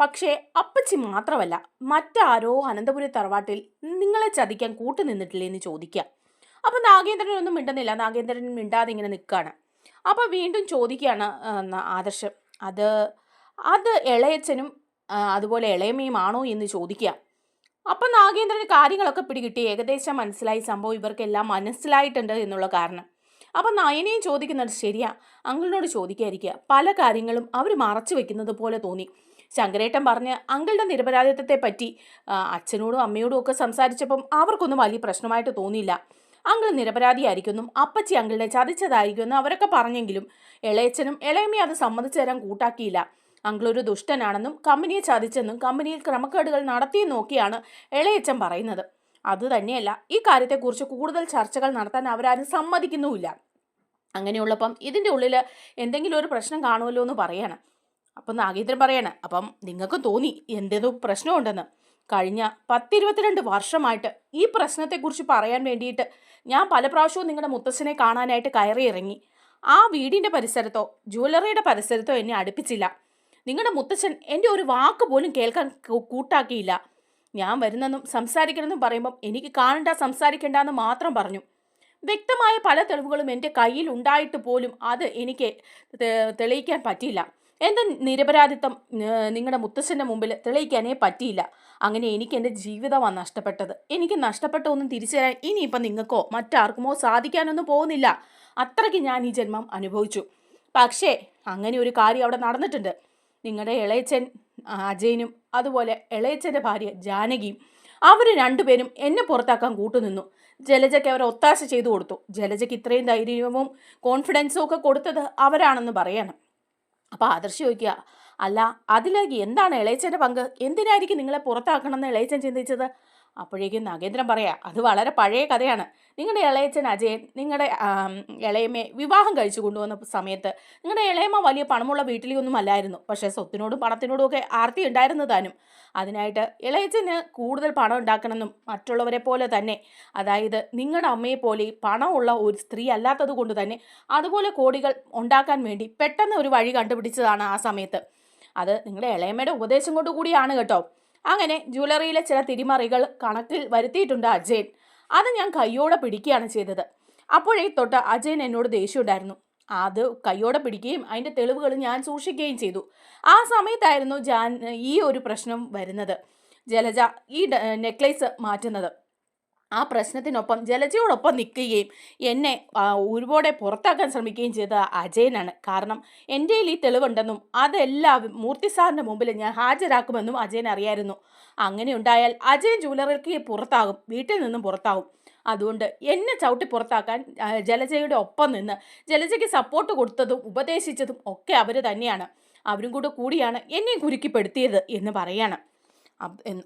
പക്ഷേ അപ്പച്ചി മാത്രമല്ല, മറ്റാരോ അനന്തപുരി തറവാട്ടിൽ നിങ്ങളെ ചതിക്കാൻ കൂട്ടുനിന്നിട്ടില്ലേ എന്ന് ചോദിക്കാം. അപ്പം നാഗേന്ദ്രനൊന്നും മിണ്ടുന്നില്ല. നാഗേന്ദ്രൻ മിണ്ടാതെ ഇങ്ങനെ നിൽക്കുകയാണ്. അപ്പം വീണ്ടും ചോദിക്കുകയാണ് ആദർശ്, അത് ഇളയച്ചനും അതുപോലെ ഇളയമ്മയുമാണോ എന്ന് ചോദിക്കുക. അപ്പം നാഗേന്ദ്രന് കാര്യങ്ങളൊക്കെ പിടികിട്ടി. ഏകദേശം മനസ്സിലായി സംഭവം ഇവർക്കെല്ലാം മനസ്സിലായിട്ടുണ്ട് എന്നുള്ള കാരണം. അപ്പം നയനയും ചോദിക്കുന്നുണ്ട്, ശരിയാ അങ്കിളിനോട് ചോദിക്കാതിരിക്കുക. പല കാര്യങ്ങളും അവർ മറച്ചു വെക്കുന്നത് പോലെ തോന്നി. ശങ്കരേട്ടൻ പറഞ്ഞ് അങ്കിളുടെ നിരപരാധിത്വത്തെ പറ്റി അച്ഛനോടും അമ്മയോടും ഒക്കെ സംസാരിച്ചപ്പം അവർക്കൊന്നും വലിയ പ്രശ്നമായിട്ട് തോന്നിയില്ല. അങ്കിൾ നിരപരാധിയായിരിക്കുമെന്നും അപ്പച്ചി അങ്കിളിനെ ചതിച്ചതായിരിക്കുമെന്നും അവരൊക്കെ പറഞ്ഞെങ്കിലും ഇളയച്ചനും ഇളയമ്മയും അത് സമ്മതിച്ചു തരാൻ കൂട്ടാക്കിയില്ല. അങ്കിളൊരു ദുഷ്ടനാണെന്നും കമ്പനിയെ ചതിച്ചെന്നും കമ്പനിയിൽ ക്രമക്കേടുകൾ നടത്തിയെന്നും ഒക്കെയാണ് ഇളയച്ചൻ പറയുന്നത്. അതുതന്നെയല്ല, ഈ കാര്യത്തെക്കുറിച്ച് കൂടുതൽ ചർച്ചകൾ നടത്താൻ അവരാരും സമ്മതിക്കുന്നുമില്ല. അങ്ങനെയുള്ളപ്പം ഇതിൻ്റെ ഉള്ളിൽ എന്തെങ്കിലും ഒരു പ്രശ്നം കാണുമല്ലോ എന്ന് പറയാണ്. അപ്പം നാഗേന്ദ്രൻ പറയാണ്, അപ്പം നിങ്ങൾക്കും തോന്നി എന്തേതോ പ്രശ്നമുണ്ടെന്ന്. കഴിഞ്ഞ 10-22 വർഷമായിട്ട് ഈ പ്രശ്നത്തെക്കുറിച്ച് പറയാൻ വേണ്ടിയിട്ട് ഞാൻ പല പ്രാവശ്യവും നിങ്ങളുടെ മുത്തശ്ശനെ കാണാനായിട്ട് കയറി ഇറങ്ങി. ആ വീടിൻ്റെ പരിസരത്തോ ജ്വല്ലറിയുടെ പരിസരത്തോ എന്നെ അടുപ്പിച്ചില്ല. നിങ്ങളുടെ മുത്തച്ഛൻ എൻ്റെ ഒരു വാക്ക് പോലും കേൾക്കാൻ കൂട്ടാക്കിയില്ല. ഞാൻ വരുന്നെന്നും സംസാരിക്കണമെന്നും പറയുമ്പം എനിക്ക് കാണണ്ട സംസാരിക്കേണ്ട എന്ന് മാത്രം പറഞ്ഞു. വ്യക്തമായ പല തെളിവുകളും എൻ്റെ കയ്യിൽ ഉണ്ടായിട്ട് പോലും അത് എനിക്ക് തെളിയിക്കാൻ പറ്റിയില്ല. എൻ്റെ നിരപരാധിത്വം നിങ്ങളുടെ മുത്തശ്ശൻ്റെ മുമ്പിൽ തെളിയിക്കാനേ പറ്റിയില്ല. അങ്ങനെ എനിക്ക് എൻ്റെ ജീവിതമാണ് നഷ്ടപ്പെട്ടത്. എനിക്ക് നഷ്ടപ്പെട്ട ഒന്നും തിരിച്ചു തരാൻ ഇനിയിപ്പം നിങ്ങൾക്കോ മറ്റാർക്കുമോ സാധിക്കാനൊന്നും പോകുന്നില്ല. അത്രയ്ക്ക് ഞാൻ ഈ ജന്മം അനുഭവിച്ചു. പക്ഷേ അങ്ങനെ ഒരു കാര്യം അവിടെ നടന്നിട്ടുണ്ട്. നിങ്ങളുടെ ഇളയച്ചൻ അജയനും അതുപോലെ ഇളയച്ചൻ്റെ ഭാര്യ ജാനകിയും അവർ രണ്ടുപേരും എന്നെ പുറത്താക്കാൻ കൂട്ടുനിന്നു. ജലജയ്ക്ക് അവർ ഒത്താശ ചെയ്തു കൊടുത്തു. ജലജയ്ക്ക് ഇത്രയും ധൈര്യവും കോൺഫിഡൻസും ഒക്കെ കൊടുത്തത് അവരാണെന്ന് പറയണം. അപ്പോൾ ആദർശ് ചോദിക്കുക, അല്ല അതിലേക്ക് എന്താണ് ഇളയച്ചൻ്റെ പങ്ക്? എന്തിനായിരിക്കും നിങ്ങളെ പുറത്താക്കണമെന്ന് ഇളയച്ചൻ ചിന്തിച്ചത്? അപ്പോഴേക്കും നാഗേന്ദ്രൻ പറയാം, അത് വളരെ പഴയ കഥയാണ്. നിങ്ങളുടെ ഇളയച്ചൻ അജയൻ നിങ്ങളുടെ ഇളയമ്മയെ വിവാഹം കഴിച്ചു കൊണ്ടുവന്ന സമയത്ത് നിങ്ങളുടെ ഇളയമ്മ വലിയ പണമുള്ള വീട്ടിലൊന്നും അല്ലായിരുന്നു. പക്ഷേ സ്വത്തിനോടും പണത്തിനോടും ഒക്കെ ആർത്തി ഉണ്ടായിരുന്നു താനും. അതിനായിട്ട് ഇളയച്ചന് കൂടുതൽ പണം ഉണ്ടാക്കണമെന്നും മറ്റുള്ളവരെ പോലെ തന്നെ, അതായത് നിങ്ങളുടെ അമ്മയെ പോലെ പണമുള്ള ഒരു സ്ത്രീ അല്ലാത്തത് കൊണ്ട് തന്നെ അതുപോലെ കോടികൾ ഉണ്ടാക്കാൻ വേണ്ടി പെട്ടെന്ന് ഒരു വഴി കണ്ടുപിടിച്ചതാണ് ആ സമയത്ത്. അത് നിങ്ങളുടെ ഇളയമ്മയുടെ ഉപദേശം കൊണ്ട് കൂടിയാണ് കേട്ടോ. അങ്ങനെ ജ്വല്ലറിയിലെ ചില തിരിമറികൾ കണക്കിൽ വരുത്തിയിട്ടുണ്ട് അജയൻ. അത് ഞാൻ കയ്യോടെ പിടിക്കുകയാണ് ചെയ്തത്. അപ്പോഴേ തൊട്ട് അജയൻ എന്നോട് ദേഷ്യം ഉണ്ടായിരുന്നു. അത് കയ്യോടെ പിടിക്കുകയും അതിൻ്റെ തെളിവുകൾ ഞാൻ സൂക്ഷിക്കുകയും ചെയ്തു. ആ സമയത്തായിരുന്നു ഈ ഒരു പ്രശ്നം വരുന്നത്. ജലജ ഈ നെക്ലേസ് മാറ്റുന്നത്. ആ പ്രശ്നത്തിനൊപ്പം ജലജയോടൊപ്പം നിൽക്കുകയും എന്നെ ഒരുപാടെ പുറത്താക്കാൻ ശ്രമിക്കുകയും ചെയ്ത അജയനാണ്. കാരണം എൻ്റെ കയ്യിൽ ഈ തെളിവുണ്ടെന്നും അതെല്ലാം മൂർത്തി സാറിൻ്റെ മുമ്പിൽ ഞാൻ ഹാജരാക്കുമെന്നും അജയൻ അറിയായിരുന്നു. അങ്ങനെ ഉണ്ടായാൽ അജയൻ ജ്വല്ലറിക്ക് പുറത്താകും, വീട്ടിൽ നിന്നും പുറത്താകും. അതുകൊണ്ട് എന്നെ ചവിട്ടി പുറത്താക്കാൻ ജലജയുടെ ഒപ്പം നിന്ന് ജലജയ്ക്ക് സപ്പോർട്ട് കൊടുത്തതും ഉപദേശിച്ചതും ഒക്കെ അവർ തന്നെയാണ്. അവരും കൂടിയാണ് എന്നെ കുരുക്കിപ്പെടുത്തിയത് എന്ന് പറയാണ്.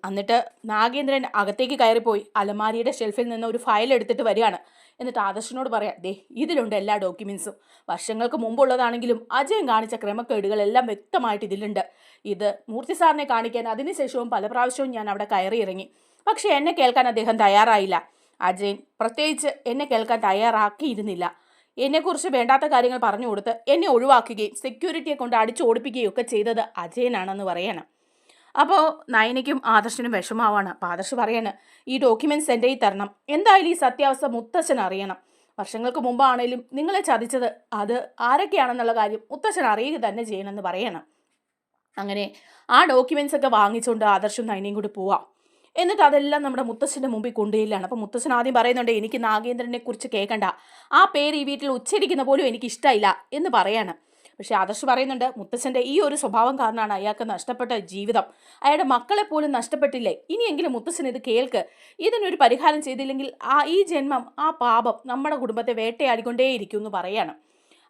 എന്നിട്ട് നാഗേന്ദ്രൻ അകത്തേക്ക് കയറിപ്പോയി അലമാരിയുടെ ഷെൽഫിൽ നിന്ന് ഒരു ഫയൽ എടുത്തിട്ട് വരികയാണ്. എന്നിട്ട് ആദർശിനോട് പറയാം, ദേ ഇതിലുണ്ട് എല്ലാ ഡോക്യുമെൻസും. വർഷങ്ങൾക്ക് മുമ്പുള്ളതാണെങ്കിലും അജയൻ കാണിച്ച ക്രമക്കേടുകളെല്ലാം വ്യക്തമായിട്ട് ഇതിലുണ്ട്. ഇത് മൂർത്തി സാറിനെ കാണിക്കാൻ അതിനുശേഷവും പല പ്രാവശ്യവും ഞാൻ അവിടെ കയറി ഇറങ്ങി. പക്ഷേ എന്നെ കേൾക്കാൻ അദ്ദേഹം തയ്യാറായില്ല. അജയൻ പ്രത്യേകിച്ച് എന്നെ കേൾക്കാൻ തയ്യാറാക്കിയിരുന്നില്ല. എന്നെക്കുറിച്ച് വേണ്ടാത്ത കാര്യങ്ങൾ പറഞ്ഞു കൊടുത്ത് എന്നെ ഒഴിവാക്കുകയും സെക്യൂരിറ്റിയെ കൊണ്ട് അടിച്ചു ഓടിപ്പിക്കുകയും ഒക്കെ ചെയ്തത് അജയനാണെന്ന് പറയണം. അപ്പോൾ നയനയ്ക്കും ആദർശനും വിഷമാവാണ്. അപ്പോൾ ആദർശ് പറയാണ്, ഈ ഡോക്യുമെൻറ്റ്സ് എൻ്റെ കയ്യിൽ തരണം, എന്തായാലും ഈ സത്യാവസ്ഥ മുത്തശ്ശൻ അറിയണം. വർഷങ്ങൾക്ക് മുമ്പാണേലും നിങ്ങളെ ചതിച്ചത് അത് ആരൊക്കെയാണെന്നുള്ള കാര്യം മുത്തശ്ശൻ അറിയുക തന്നെ ചെയ്യണമെന്ന് പറയണം. അങ്ങനെ ആ ഡോക്യുമെൻറ്റ്സ് ഒക്കെ വാങ്ങിച്ചുകൊണ്ട് ആദർശും നയനയും കൂടി പോവാം. എന്നിട്ട് അതെല്ലാം നമ്മുടെ മുത്തശ്ശൻ്റെ മുമ്പിൽ കൊണ്ടുപോയില്ലാണ്. അപ്പോൾ മുത്തശ്ശൻ ആദ്യം പറയുന്നുണ്ട്, എനിക്ക് നാഗേന്ദ്രനെ കുറിച്ച് കേൾക്കണ്ട, ആ പേര് ഈ വീട്ടിൽ ഉച്ചരിക്കുന്ന പോലും എനിക്ക് ഇഷ്ടമില്ല എന്ന് പറയാണ്. പക്ഷേ ആദർശ് പറയുന്നുണ്ട്, മുത്തശ്ശൻ്റെ ഈ ഒരു സ്വഭാവം കാരണമാണ് അയാൾക്ക് നഷ്ടപ്പെട്ട ജീവിതം, അയാളുടെ മക്കളെ പോലും നഷ്ടപ്പെട്ടില്ലേ, ഇനിയെങ്കിലും മുത്തശ്ശൻ ഇത് കേൾക്ക്, ഇതിനൊരു പരിഹാരം ചെയ്തില്ലെങ്കിൽ ഈ ജന്മം ആ പാപം നമ്മുടെ കുടുംബത്തെ വേട്ടയാടിക്കൊണ്ടേയിരിക്കും എന്ന് പറയാണ്.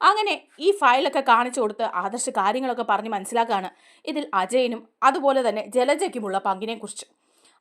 അങ്ങനെ ഈ ഫയലൊക്കെ കാണിച്ചു കൊടുത്ത് ആദർശ് കാര്യങ്ങളൊക്കെ പറഞ്ഞ് മനസ്സിലാക്കുകയാണ് ഇതിൽ അജയനും അതുപോലെ തന്നെ ജലജയ്ക്കുമുള്ള പങ്കിനെക്കുറിച്ച്.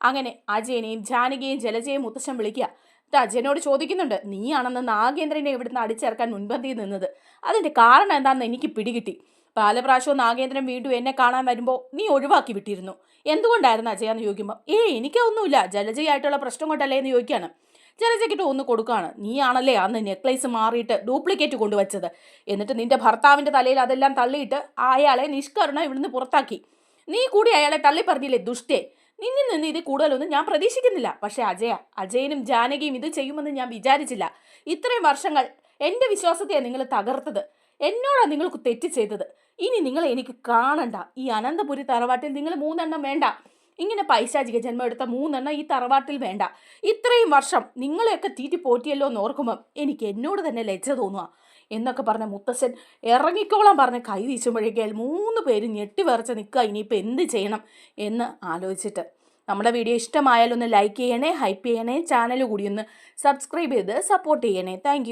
അങ്ങനെ അജയനെയും ജാനകിയെയും ജലജയെയും മുത്തശ്ശൻ വിളിക്കുക. അജയനോട് ചോദിക്കുന്നുണ്ട്, നീയാണെന്ന് നാഗേന്ദ്രനെ ഇവിടുന്ന് അടിച്ചിറക്കാൻ മുൻപന്തിയിൽ നിന്നത്, അതിൻ്റെ കാരണം എന്താണെന്ന് എനിക്ക് പിടികിട്ടി. പല പ്രാവശ്യവും നാഗേന്ദ്രൻ വീണ്ടും എന്നെ കാണാൻ വരുമ്പോൾ നീ ഒഴിവാക്കി വിട്ടിരുന്നു, എന്തുകൊണ്ടായിരുന്നു അജയ എന്ന് ചോദിക്കുമ്പോൾ എനിക്കൊന്നുമില്ല, ജലജയായിട്ടുള്ള പ്രശ്നം കൊണ്ടല്ലേ എന്ന് ചോദിക്കുകയാണ്. ജലജയ്ക്കിട്ട് ഒന്ന് കൊടുക്കുകയാണ്. നീയാണല്ലേ അന്ന് നെക്ലേസ് മാറിയിട്ട് ഡ്യൂപ്ലിക്കേറ്റ് കൊണ്ടുവച്ചത്, എന്നിട്ട് നിന്റെ ഭർത്താവിൻ്റെ തലയിൽ അതെല്ലാം തള്ളിയിട്ട് അയാളെ നിഷ്കരണം ഇവിടുന്ന് പുറത്താക്കി. നീ കൂടി അയാളെ തള്ളി പറഞ്ഞില്ലേ ദുഷ്ടേ, നിന്നിൽ നിന്ന് ഇത് കൂടുതലൊന്നും ഞാൻ പ്രതീക്ഷിക്കുന്നില്ല. പക്ഷേ അജയനും ജാനകിയും ഇത് ചെയ്യുമെന്ന് ഞാൻ വിചാരിച്ചില്ല. ഇത്രയും വർഷങ്ങൾ എൻ്റെ വിശ്വാസത്തെയാണ് നിങ്ങൾ തകർത്തത്, എന്നോടാണ് നിങ്ങൾക്ക് തെറ്റ് ചെയ്തത്. ഇനി നിങ്ങളെ എനിക്ക് കാണണ്ട. ഈ അനന്തപുരി തറവാട്ടിൽ നിങ്ങൾ 3 എണ്ണം വേണ്ട, ഇങ്ങനെ പൈശാചിക ജന്മം എടുത്ത 3 എണ്ണം ഈ തറവാട്ടിൽ വേണ്ട. ഇത്രയും വർഷം നിങ്ങളെയൊക്കെ തീറ്റി പോറ്റിയല്ലോ എന്ന് ഓർക്കുമ്പം എനിക്ക് എന്നോട് തന്നെ ലജ്ജ തോന്നുക എന്നൊക്കെ പറഞ്ഞ മുത്തശ്ശൻ ഇറങ്ങിക്കോളാൻ പറഞ്ഞ് കൈ വീശുമ്പോഴേക്കും 3 പേരും ഞെട്ടി വിറച്ച് നിൽക്കുക. ഇനിയിപ്പോൾ എന്ത് ചെയ്യണം എന്ന് ആലോചിച്ചിട്ട്. നമ്മുടെ വീഡിയോ ഇഷ്ടമായാലൊന്ന് ലൈക്ക് ചെയ്യണേ, ഹൈപ്പ് ചെയ്യണേ, ചാനൽ കൂടി ഒന്ന് സബ്സ്ക്രൈബ് ചെയ്ത് സപ്പോർട്ട് ചെയ്യണേ. താങ്ക്